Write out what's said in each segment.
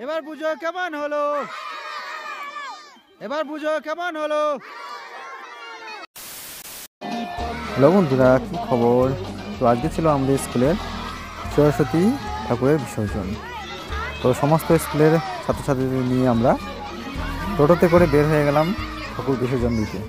এবার পুজো কেমন হলো? এবার পুজো কেমন হলো? হ্যালো বন্ধুরা, কী খবর? তো আজকে ছিল আমাদের স্কুলের সরস্বতী ঠাকুরের বিসর্জন। তো সমস্ত স্কুলের ছাত্রছাত্রীদের নিয়ে আমরা টোটোতে করে বের হয়ে গেলাম ঠাকুর বিসর্জন দিতে।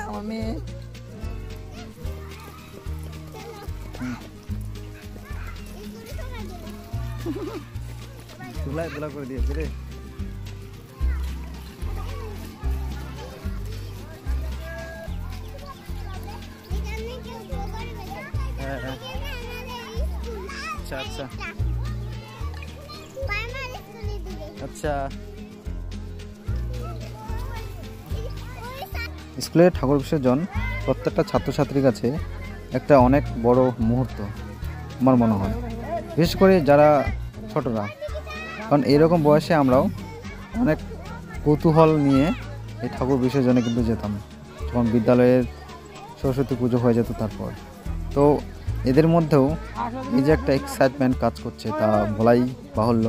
আমার মেয়ে ধুলা করে দিয়েছে রে। হ্যাঁ হ্যাঁ, আচ্ছা আচ্ছা আচ্ছা। স্কুলের ঠাকুর বিসর্জন প্রত্যেকটা ছাত্রছাত্রীর কাছে একটা অনেক বড় মুহূর্ত আমার মনে হয়, বিশেষ করে যারা ছোটরা। কারণ এরকম বয়সে আমরাও অনেক কৌতূহল নিয়ে এই ঠাকুর বিসর্জনে কিন্তু যেতাম, যখন বিদ্যালয়ের সরস্বতী পুজো হয়ে যেত। তারপর তো এদের মধ্যেও এই যে একটা এক্সাইটমেন্ট কাজ করছে, তা বলাই বাহুল্য।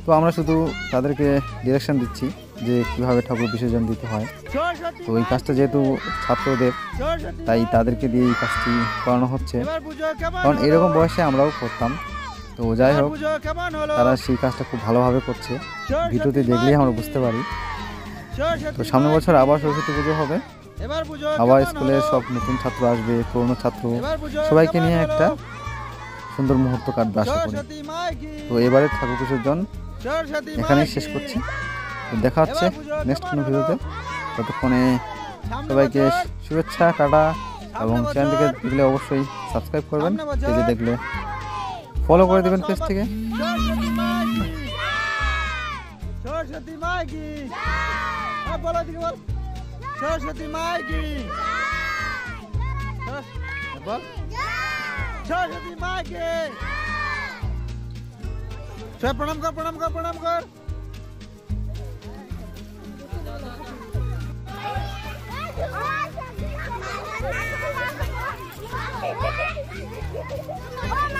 তো আমরা শুধু তাদেরকে ডিরেকশন দিচ্ছি যে কীভাবে ঠাকুর বিসর্জন দিতে হয়। তো এই কাজটা যেহেতু ছাত্রদের, তাই তাদেরকে দিয়ে এই কাজটি করানো হচ্ছে, কারণ এরকম বয়সে আমরাও করতাম। তো যাই হোক, তারা সেই কাজটা খুব ভালোভাবে করছে, ভিডিওতে দেখলেই আমরা বুঝতে পারি। তো সামনের বছর আবার সরস্বতী পুজো হবে, আবার স্কুলের সব নতুন ছাত্র আসবে, পুরনো ছাত্র সবাইকে নিয়ে একটা সুন্দর মুহূর্ত কাটবে আশা করি। তো এবারে ঠাকুর বিসর্জন এখানেই শেষ করছি। দেখা হচ্ছে নেক্সট কোনো ভিডিওতে। ততক্ষণে সবাইকে শুভেচ্ছা, টাটা, এবং চ্যানেলটিকে দেখলে অবশ্যই সাবস্ক্রাইব করবেন, পেজে দেখলে ফলো করে দেবেন পেজ থেকে। সরস্বতী মাই কি, বলো দিকে বল, সরস্বতী মাই কি, বল সরস্বতী মাই কি। সবাই প্রণাম কর, প্রণাম কর, প্রণাম কর। Oh my